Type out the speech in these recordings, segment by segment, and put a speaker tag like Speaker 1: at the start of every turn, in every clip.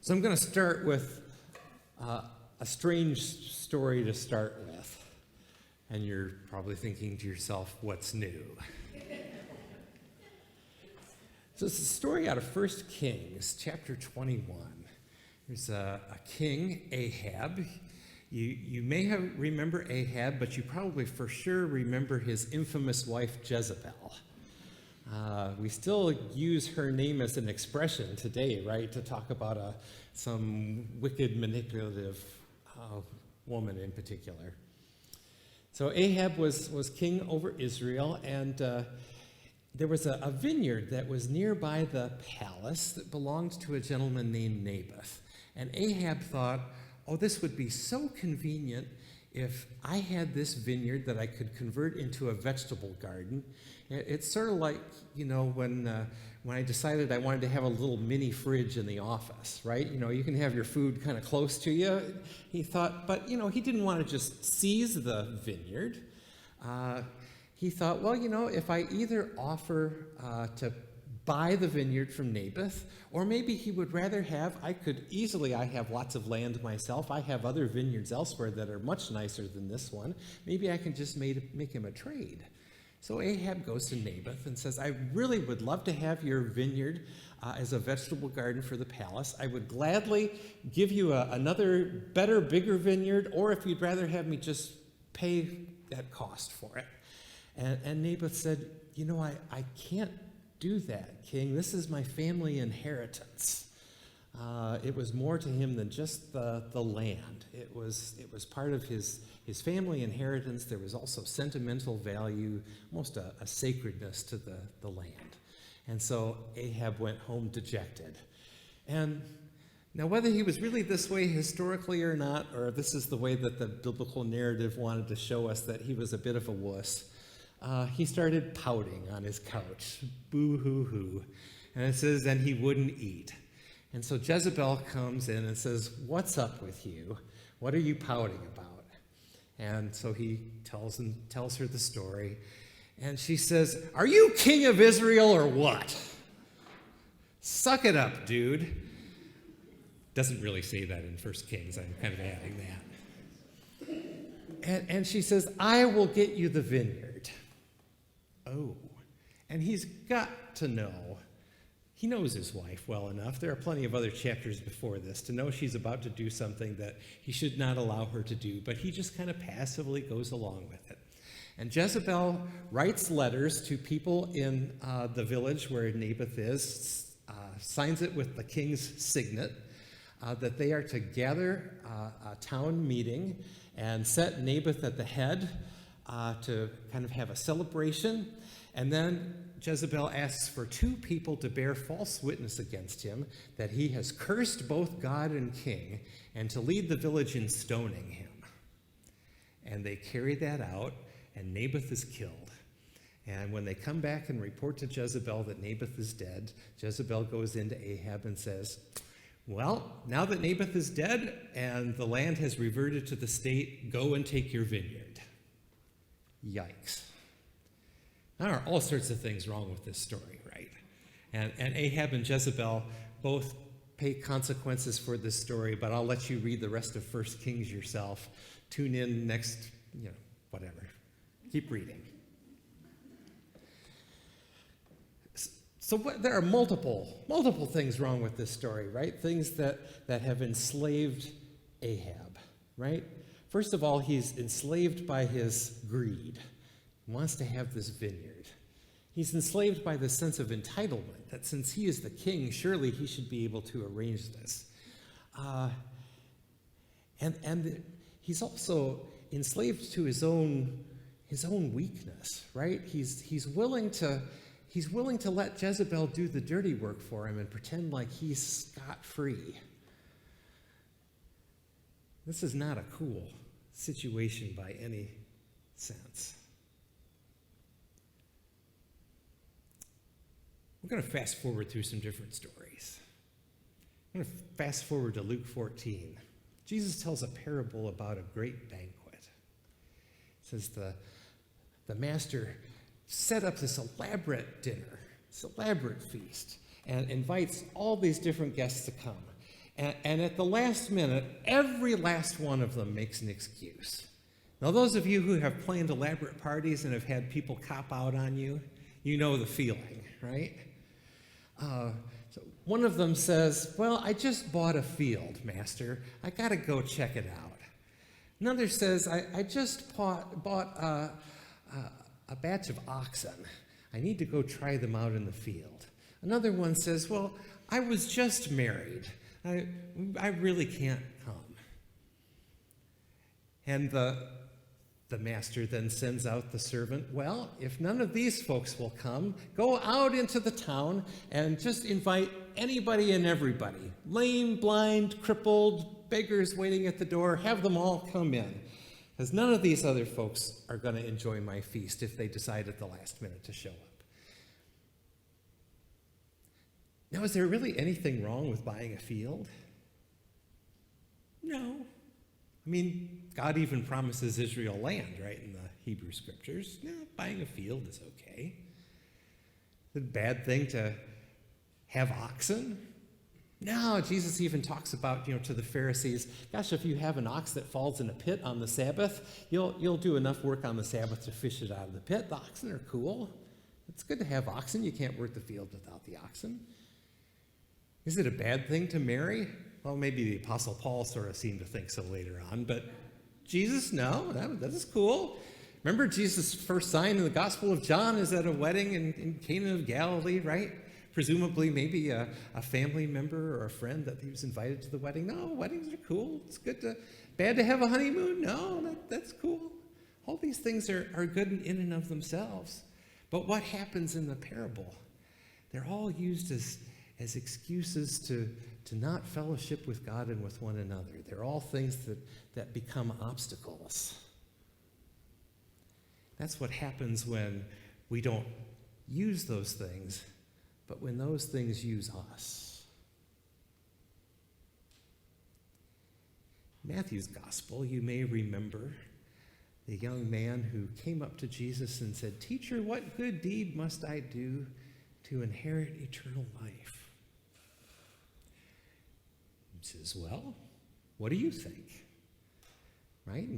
Speaker 1: So I'm going to start with a strange story to start with. And you're probably thinking to yourself, what's new? So it's a story out of 1 Kings, chapter 21. There's a king, Ahab. You may remember Ahab, but you probably for sure remember his infamous wife, Jezebel. We still use her name as an expression today, right, to talk about some wicked, manipulative woman in particular. So Ahab was king over Israel, and there was a vineyard that was nearby the palace that belonged to a gentleman named Naboth. And Ahab thought, oh, this would be so convenient if I had this vineyard that I could convert into a vegetable garden. It's sort of like, when I decided I wanted to have a little mini fridge in the office, right? You can have your food kind of close to you. He thought, but, he didn't want to just seize the vineyard. He thought, well, if I either offer to buy the vineyard from Naboth, or maybe he would rather I have lots of land myself. I have other vineyards elsewhere that are much nicer than this one. Maybe I can just make him a trade. So Ahab goes to Naboth and says, I really would love to have your vineyard as a vegetable garden for the palace. I would gladly give you another better, bigger vineyard, or if you'd rather have me just pay that cost for it. And Naboth said, I can't do that, king. This is my family inheritance. It was more to him than just the land. It was part of his family inheritance. There was also sentimental value, almost a sacredness to the land. And so Ahab went home dejected. And now whether he was really this way historically or not, or this is the way that the biblical narrative wanted to show us that he was a bit of a wuss, he started pouting on his couch. Boo-hoo-hoo. And it says, and he wouldn't eat. And so Jezebel comes in and says, what's up with you? What are you pouting about? And so he tells her the story. And she says, are you king of Israel or what? Suck it up, dude. Doesn't really say that in 1 Kings. I'm kind of adding that. And she says, I will get you the vineyard. Oh, and he's got to know. He knows his wife well enough. There are plenty of other chapters before this to know she's about to do something that he should not allow her to do, but he just kind of passively goes along with it. And Jezebel writes letters to people in the village where Naboth is, signs it with the king's signet, that they are to gather a town meeting and set Naboth at the head to kind of have a celebration. And then Jezebel asks for 2 people to bear false witness against him that he has cursed both God and king, and to lead the village in stoning him. And they carry that out, and Naboth is killed. And when they come back and report to Jezebel that Naboth is dead, Jezebel goes into Ahab and says, well, now that Naboth is dead and the land has reverted to the state, go and take your vineyard. Yikes. There are all sorts of things wrong with this story, right? And Ahab and Jezebel both pay consequences for this story, but I'll let you read the rest of 1 Kings yourself. Tune in next, whatever. Keep reading. So there are multiple things wrong with this story, right? Things that have enslaved Ahab, right? First of all, he's enslaved by his greed. He wants to have this vineyard. He's enslaved by the sense of entitlement, that since he is the king, surely he should be able to arrange this. And he's also enslaved to his own weakness, right? He's willing to let Jezebel do the dirty work for him and pretend like he's scot-free. This is not a cool situation by any sense. We're going to fast forward through some different stories. I'm going to fast forward to Luke 14. Jesus tells a parable about a great banquet. It says the master set up this elaborate dinner, this elaborate feast, and invites all these different guests to come. And at the last minute, every last one of them makes an excuse. Now, those of you who have planned elaborate parties and have had people cop out on you, you know the feeling, right? So one of them says, well, I just bought a field, Master. I got to go check it out. Another says, I just bought a batch of oxen. I need to go try them out in the field. Another one says, well, I was just married. I really can't come. And the master then sends out the servant, well, if none of these folks will come, go out into the town and just invite anybody and everybody, lame, blind, crippled, beggars waiting at the door, have them all come in. Because none of these other folks are going to enjoy my feast if they decide at the last minute to show up. Now, is there really anything wrong with buying a field? No. I mean, God even promises Israel land, right, in the Hebrew scriptures. No, buying a field is okay. Is it a bad thing to have oxen? No, Jesus even talks about, to the Pharisees, gosh, if you have an ox that falls in a pit on the Sabbath, you'll do enough work on the Sabbath to fish it out of the pit. The oxen are cool. It's good to have oxen. You can't work the field without the oxen. Is it a bad thing to marry? Well, maybe the Apostle Paul sort of seemed to think so later on, but Jesus, no, that is cool. Remember, Jesus' first sign in the Gospel of John is at a wedding in Cana of Galilee, right? Presumably maybe a family member or a friend that he was invited to the wedding. No, weddings are cool. It's bad to have a honeymoon. No, that's cool. All these things are good in and of themselves. But what happens in the parable? They're all used as excuses to not fellowship with God and with one another. They're all things that become obstacles. That's what happens when we don't use those things, but when those things use us. Matthew's gospel, you may remember the young man who came up to Jesus and said, "Teacher, what good deed must I do to inherit eternal life?" He says, "Well, what do you think?" Right?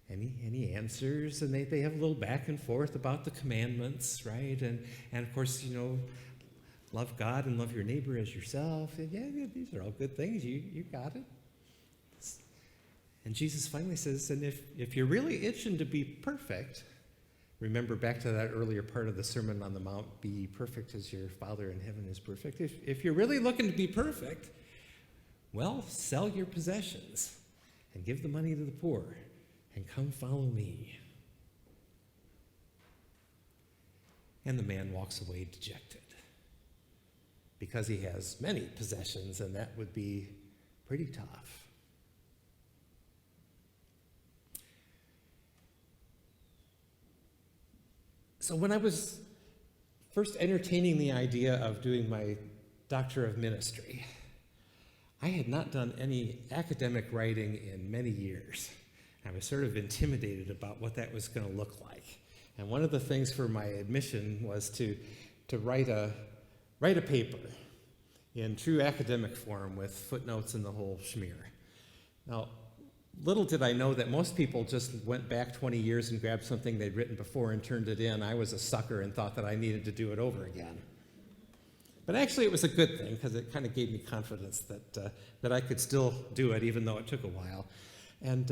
Speaker 1: And he answers, and they have a little back and forth about the commandments, right? And of course, love God and love your neighbor as yourself. And yeah, these are all good things. You got it. And Jesus finally says, and if you're really itching to be perfect, remember back to that earlier part of the Sermon on the Mount, be perfect as your Father in heaven is perfect. If you're really looking to be perfect, well, sell your possessions and give the money to the poor and come follow me. And the man walks away dejected because he has many possessions, and that would be pretty tough. So when I was first entertaining the idea of doing my Doctor of Ministry, I had not done any academic writing in many years. I was sort of intimidated about what that was going to look like. And one of the things for my admission was to write a paper in true academic form with footnotes and the whole schmear. Now, little did I know that most people just went back 20 years and grabbed something they'd written before and turned it in. I was a sucker and thought that I needed to do it over again. But actually it was a good thing because it kind of gave me confidence that I could still do it even though it took a while. And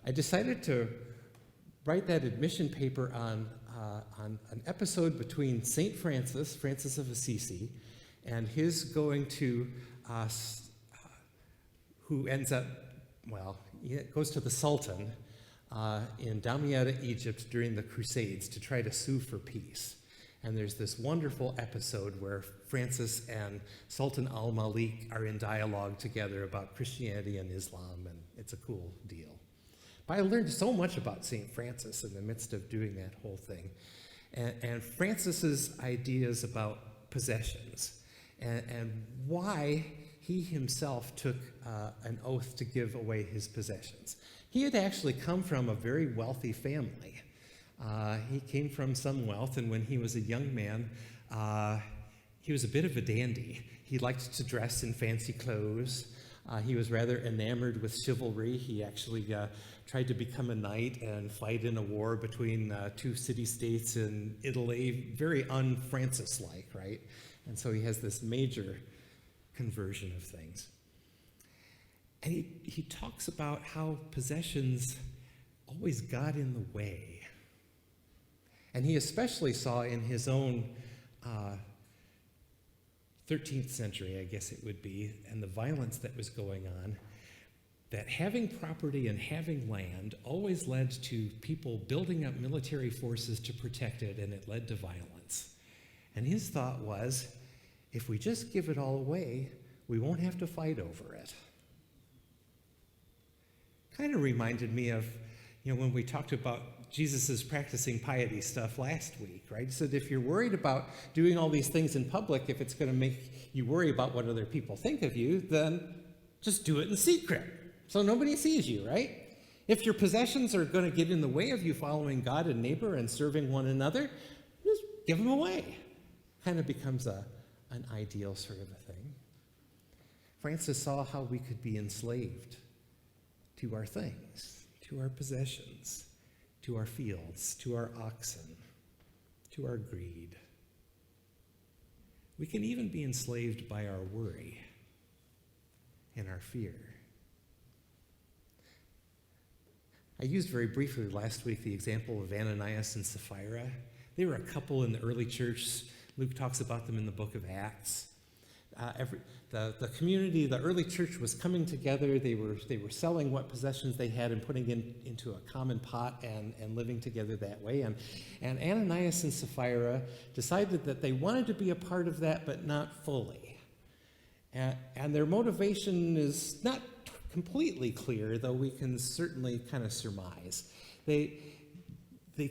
Speaker 1: I decided to write that admission paper on an episode between St. Francis of Assisi, and his going to, who ends up, he goes to the Sultan in Damietta, Egypt during the Crusades to try to sue for peace. And there's this wonderful episode where Francis and Sultan al-Malik are in dialogue together about Christianity and Islam, and it's a cool deal. But I learned so much about St. Francis in the midst of doing that whole thing. And Francis's ideas about possessions and why he himself took an oath to give away his possessions. He had actually come from a very wealthy family. He came from some wealth, and when he was a young man, he was a bit of a dandy. He liked to dress in fancy clothes. He was rather enamored with chivalry. He actually tried to become a knight and fight in a war between two city-states in Italy, very un-Francis-like, right? And so he has this major conversion of things. And he talks about how possessions always got in the way. And he especially saw in his own 13th century, I guess it would be, and the violence that was going on, that having property and having land always led to people building up military forces to protect it, and it led to violence. And his thought was, if we just give it all away, we won't have to fight over it. Kind of reminded me of, when we talked about Jesus' practicing piety stuff last week, right? He said, if you're worried about doing all these things in public, if it's going to make you worry about what other people think of you, then just do it in secret so nobody sees you, right? If your possessions are going to get in the way of you following God and neighbor and serving one another, just give them away. Kind of becomes an ideal sort of a thing. Francis saw how we could be enslaved to our things, to our possessions, to our fields, to our oxen, to our greed. We can even be enslaved by our worry and our fear. I used very briefly last week the example of Ananias and Sapphira. They were a couple in the early church. Luke talks about them in the book of Acts. The community, the early church was coming together. They were selling what possessions they had and putting into a common pot and living together that way. And Ananias and Sapphira decided that they wanted to be a part of that, but not fully. And their motivation is not completely clear, though we can certainly kind of surmise. They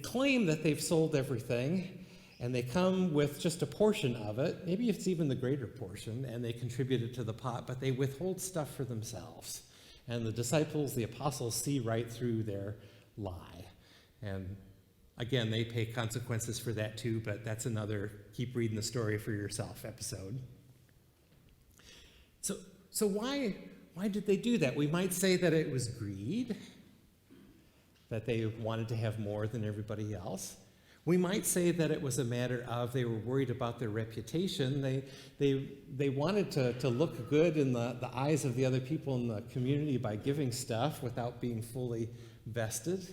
Speaker 1: claim that they've sold everything, and they come with just a portion of it, maybe it's even the greater portion, and they contribute it to the pot, but they withhold stuff for themselves. And the disciples, the apostles, see right through their lie. And again, they pay consequences for that too, but that's another keep reading the story for yourself episode. So why did they do that? We might say that it was greed, that they wanted to have more than everybody else. We might say that it was a matter of they were worried about their reputation. They wanted to look good in the eyes of the other people in the community by giving stuff without being fully vested.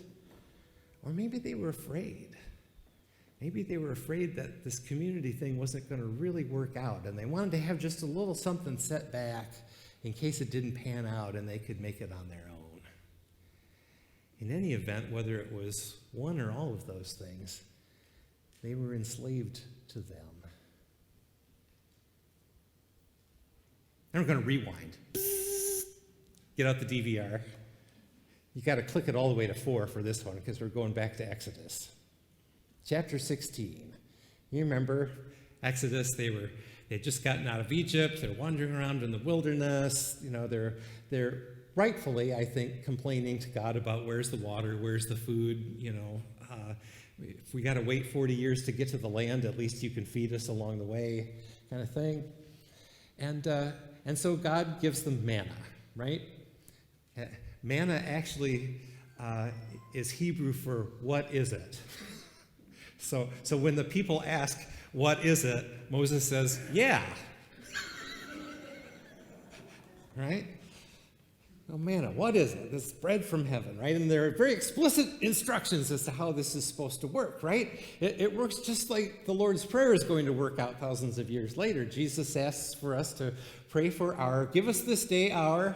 Speaker 1: Or maybe they were afraid. Maybe they were afraid that this community thing wasn't going to really work out, and they wanted to have just a little something set back in case it didn't pan out and they could make it on their own. In any event, whether it was one or all of those things, they were enslaved to them. And we're going to rewind. Get out the DVR. You got to click it all the way to 4 for this one because we're going back to Exodus. Chapter 16. You remember Exodus, they'd just gotten out of Egypt, they're wandering around in the wilderness, they're rightfully, I think, complaining to God about where's the water, where's the food, if we got to wait 40 years to get to the land, at least you can feed us along the way, kind of thing. And so God gives them manna, right? Manna actually is Hebrew for what is it? So when the people ask, what is it? Moses says, yeah. Right? Oh, manna, what is it? This bread from heaven, right? And there are very explicit instructions as to how this is supposed to work, right? It works just like the Lord's Prayer is going to work out thousands of years later. Jesus asks for us to pray for give us this day our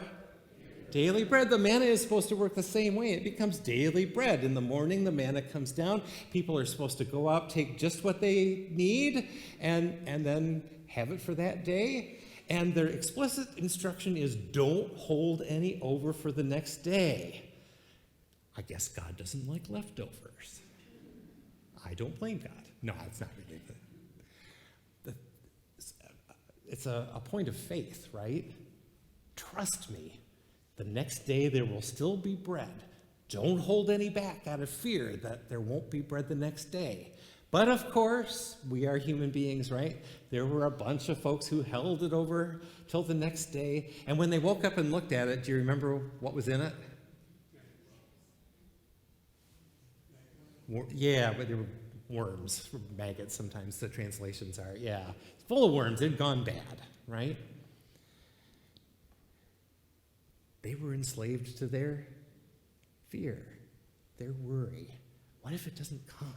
Speaker 1: daily bread. The manna is supposed to work the same way. It becomes daily bread. In the morning, the manna comes down. People are supposed to go out, take just what they need, and then have it for that day. And their explicit instruction is don't hold any over for the next day. I guess God doesn't like leftovers. I don't blame God. No, it's not really it's a point of faith, right? Trust me. The next day there will still be bread. Don't hold any back out of fear that there won't be bread the next day. But of course, we are human beings, right? There were a bunch of folks who held it over till the next day. And when they woke up and looked at it, do you remember what was in it? Yeah, but there were worms, maggots sometimes the translations are. Yeah, it's full of worms. They'd gone bad, right? They were enslaved to their fear, their worry. What if it doesn't come?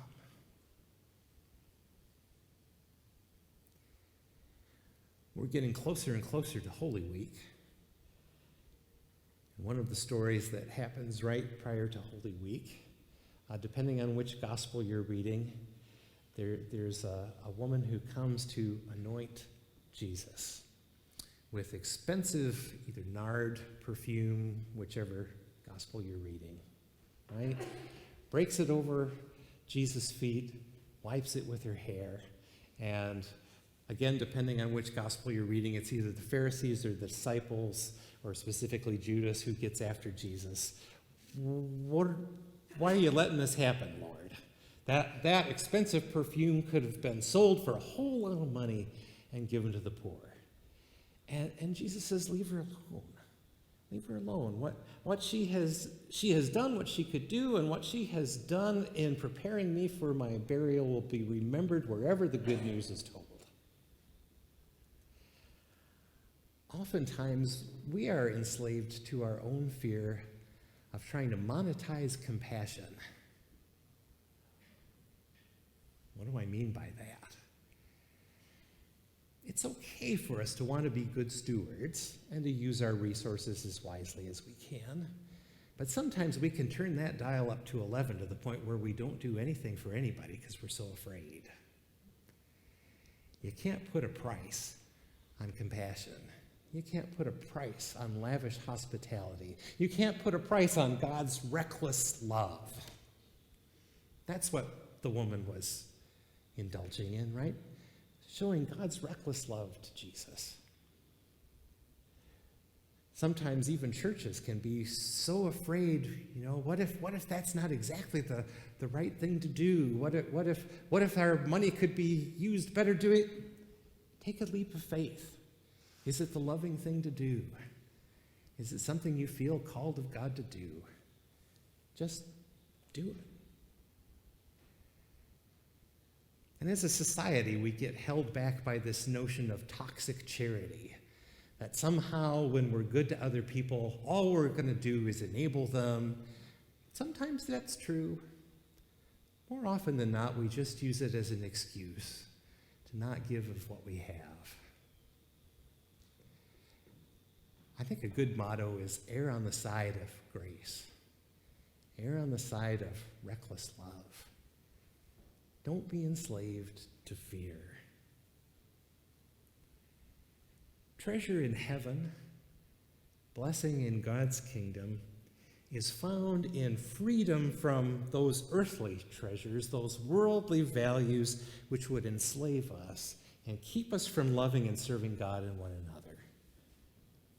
Speaker 1: We're getting closer and closer to Holy Week. One of the stories that happens right prior to Holy Week, depending on which gospel you're reading, there's a woman who comes to anoint Jesus with expensive, either nard, perfume, whichever gospel you're reading, right? Breaks it over Jesus' feet, wipes it with her hair, and again, depending on which gospel you're reading, it's either the Pharisees or the disciples, or specifically Judas, who gets after Jesus. Why are you letting this happen, Lord? That expensive perfume could have been sold for a whole lot of money and given to the poor. And Jesus says, leave her alone. Leave her alone. What she has done what she could do, and what she has done in preparing me for my burial will be remembered wherever the good news is told. Oftentimes, we are enslaved to our own fear of trying to monetize compassion. What do I mean by that? It's okay for us to want to be good stewards and to use our resources as wisely as we can, but sometimes we can turn that dial up to 11 to the point where we don't do anything for anybody because we're so afraid. You can't put a price on compassion. You can't put a price on lavish hospitality. You can't put a price on God's reckless love. That's what the woman was indulging in, right? Showing God's reckless love to Jesus. Sometimes even churches can be so afraid, what if that's not exactly the right thing to do? What if our money could be used better doing it? Take a leap of faith. Is it the loving thing to do? Is it something you feel called of God to do? Just do it. And as a society, we get held back by this notion of toxic charity, that somehow when we're good to other people, all we're going to do is enable them. Sometimes that's true. More often than not, we just use it as an excuse to not give of what we have. I think a good motto is err on the side of grace. Err on the side of reckless love. Don't be enslaved to fear. Treasure in heaven, blessing in God's kingdom, is found in freedom from those earthly treasures, those worldly values which would enslave us and keep us from loving and serving God and one another.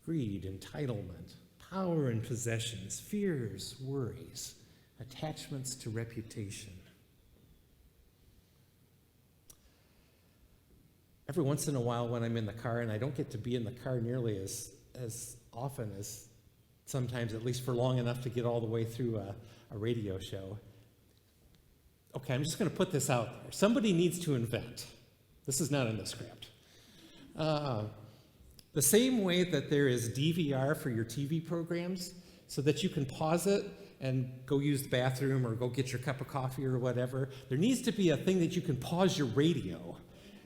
Speaker 1: Greed, entitlement, power and possessions, fears, worries, attachments to reputation. Every once in a while when I'm in the car, and I don't get to be in the car nearly as often as sometimes, at least for long enough to get all the way through a radio show. Okay, I'm just going to put this out there. Somebody needs to invent. This is not in the script. The same way that there is DVR for your TV programs, so that you can pause it and go use the bathroom or go get your cup of coffee or whatever, there needs to be a thing that you can pause your radio.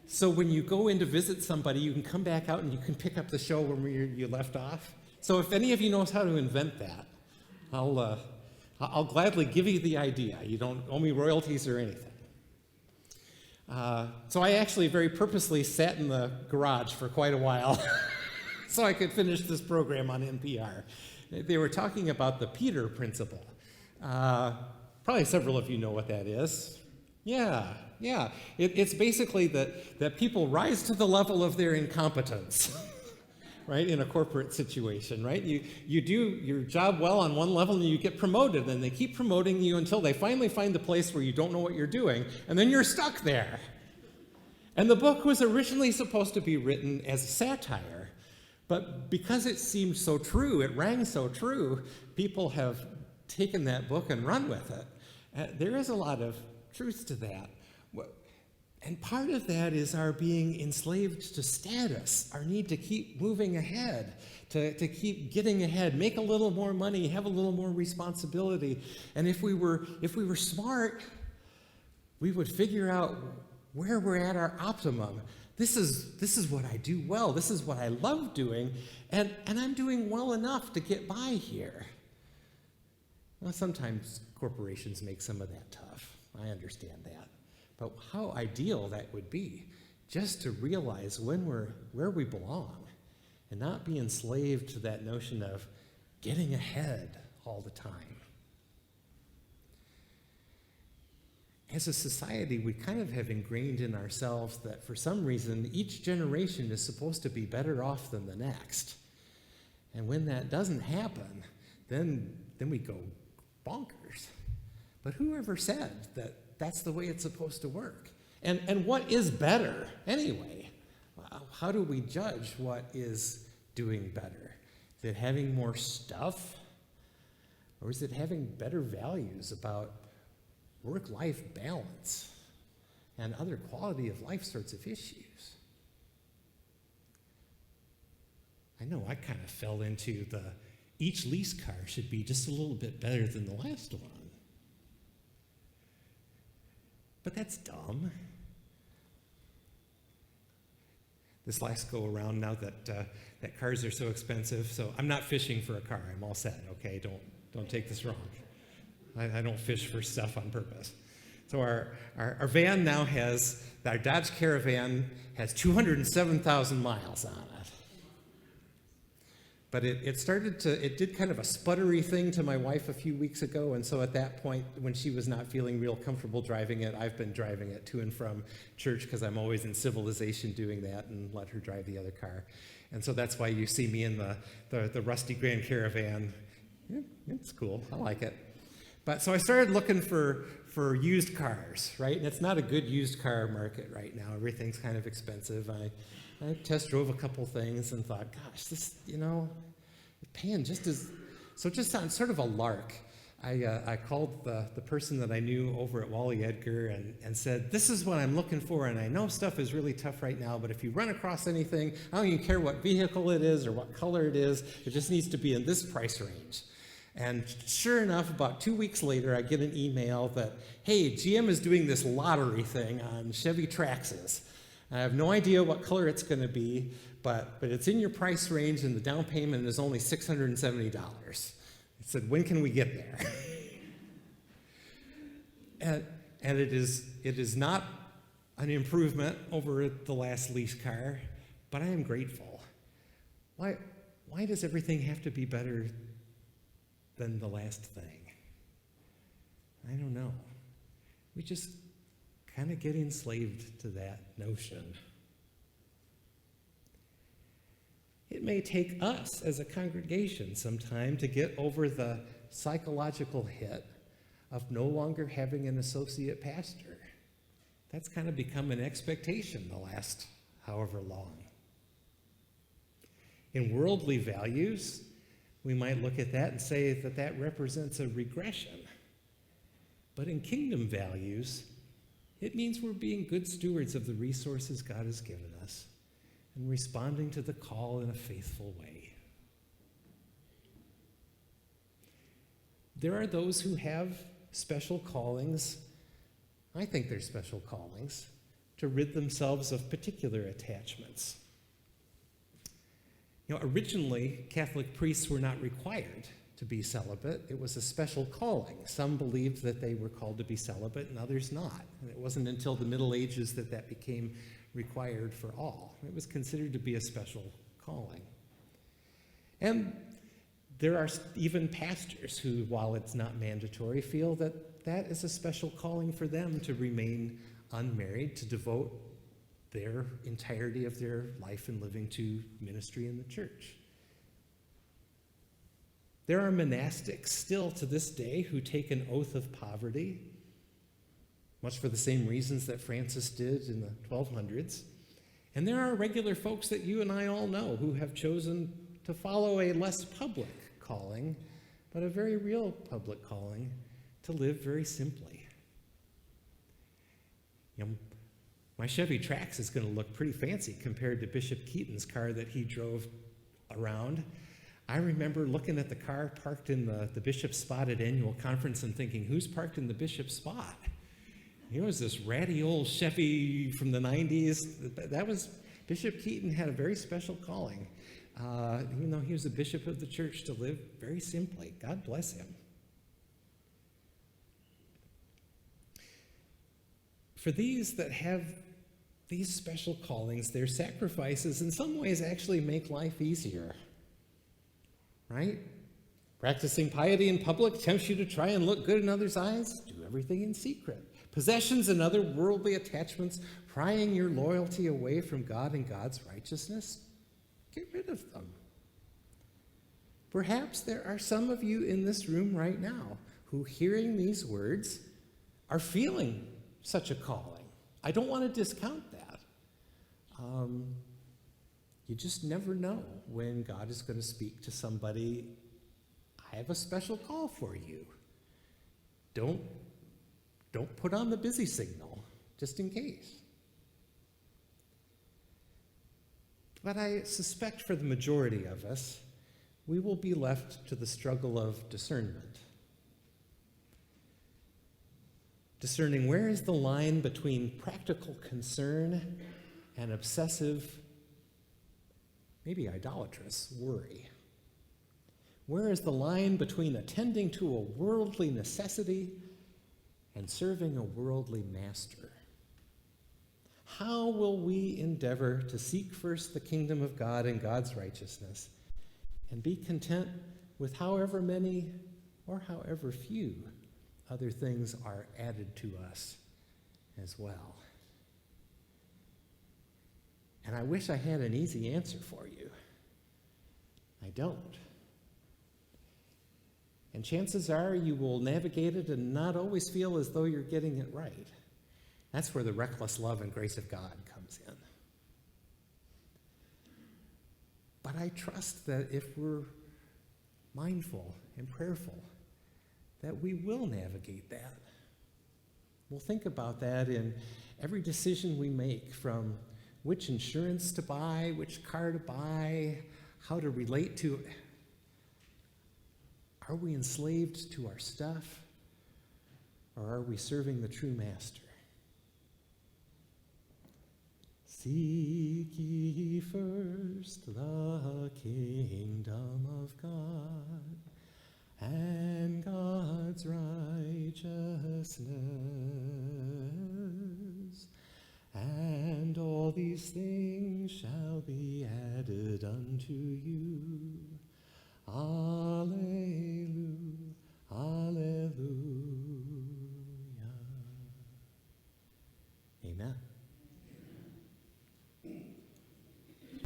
Speaker 1: So when you go in to visit somebody, you can come back out and you can pick up the show where you left off. So if any of you knows how to invent that, I'll gladly give you the idea. You don't owe me royalties or anything. So I actually very purposely sat in the garage for quite a while so I could finish this program on NPR. They were talking about the Peter principle. Probably several of you know what that is. Yeah. It's basically that people rise to the level of their incompetence, right, in a corporate situation, right? You do your job well on one level and you get promoted, and they keep promoting you until they finally find the place where you don't know what you're doing, and then you're stuck there. And the book was originally supposed to be written as a satire, but because it seemed so true, it rang so true, people have taken that book and run with it. There is a lot of truth to that. And part of that is our being enslaved to status, our need to keep moving ahead, to keep getting ahead, make a little more money, have a little more responsibility. And if we were smart, we would figure out where we're at our optimum. This is what I do well. This is what I love doing, and I'm doing well enough to get by here. Well, sometimes corporations make some of that tough. I understand that. But how ideal that would be, just to realize when we're where we belong and not be enslaved to that notion of getting ahead all the time. As a society, we kind of have ingrained in ourselves that for some reason, each generation is supposed to be better off than the next. And when that doesn't happen, then we go bonkers. But who ever said that that's the way it's supposed to work? And what is better anyway? How do we judge what is doing better? Is it having more stuff? Or is it having better values about work-life balance and other quality of life sorts of issues? I know I kind of fell into each lease car should be just a little bit better than the last one. But that's dumb. This last go around, now that cars are so expensive, so I'm not fishing for a car. I'm all set, okay? Don't take this wrong. I don't fish for stuff on purpose. So our van now has, our Dodge Caravan has 207,000 miles on it. But it did kind of a sputtery thing to my wife a few weeks ago, and so at that point, when she was not feeling real comfortable driving it, I've been driving it to and from church because I'm always in civilization doing that and let her drive the other car. And so that's why you see me in the rusty Grand Caravan. Yeah, it's cool. I like it. But so I started looking for used cars, right? And it's not a good used car market right now. Everything's kind of expensive. I test drove a couple things and thought, gosh, this, paying just as, so just on sort of a lark, I called the person that I knew over at Wally Edgar and said, this is what I'm looking for, and I know stuff is really tough right now, but if you run across anything, I don't even care what vehicle it is or what color it is, it just needs to be in this price range. And sure enough, about 2 weeks later, I get an email that, hey, GM is doing this lottery thing on Chevy Traxxas. I have no idea what color it's going to be, but it's in your price range, and the down payment is only $670. I said, when can we get there? and it is not an improvement over the last lease car, but I am grateful. Why does everything have to be better than the last thing? I don't know. We just kind of get enslaved to that notion. It may take us as a congregation some time to get over the psychological hit of no longer having an associate pastor. That's kind of become an expectation the last however long. In worldly values, we might look at that and say that that represents a regression. But in kingdom values, it means we're being good stewards of the resources God has given us and responding to the call in a faithful way. There are those who have special callings. I think they're special callings to rid themselves of particular attachments. Originally, Catholic priests were not required to be celibate. It was a special calling. Some believed that they were called to be celibate and others not. And it wasn't until the Middle Ages that became required for all. It was considered to be a special calling. And there are even pastors who, while it's not mandatory, feel that that is a special calling for them to remain unmarried, to devote their entirety of their life and living to ministry in the church. There are monastics still to this day who take an oath of poverty, much for the same reasons that Francis did in the 1200s. And there are regular folks that you and I all know who have chosen to follow a less public calling, but a very real public calling to live very simply. You know, my Chevy Trax is going to look pretty fancy compared to Bishop Keaton's car that he drove around. I remember looking at the car parked in the Bishop's Spot at annual conference and thinking, who's parked in the Bishop's Spot? It was this ratty old Chevy from the 90s. That was, Bishop Keaton had a very special calling. Even though he was the bishop of the church, to live very simply. God bless him. For these that have these special callings, their sacrifices in some ways actually make life easier. Right? Practicing piety in public tempts you to try and look good in others' eyes. Do everything in secret. Possessions and other worldly attachments, prying your loyalty away from God and God's righteousness, get rid of them. Perhaps there are some of you in this room right now who, hearing these words, are feeling such a calling. I don't want to discount that. You just never know when God is going to speak to somebody. I have a special call for you. Don't put on the busy signal, just in case. But I suspect for the majority of us, we will be left to the struggle of discernment. Discerning where is the line between practical concern and obsessive, maybe idolatrous, worry. Where is the line between attending to a worldly necessity and serving a worldly master? How will we endeavor to seek first the kingdom of God and God's righteousness and be content with however many or however few other things are added to us as well? And I wish I had an easy answer for you. I don't. And chances are you will navigate it and not always feel as though you're getting it right. That's where the reckless love and grace of God comes in. But I trust that if we're mindful and prayerful, that we will navigate that. We'll think about that in every decision we make, from which insurance to buy, which car to buy, how to relate to. Are we enslaved to our stuff, or are we serving the true master? Seek ye first the kingdom of God and God's righteousness, and all these things shall be added unto you. Alleluia, alleluia.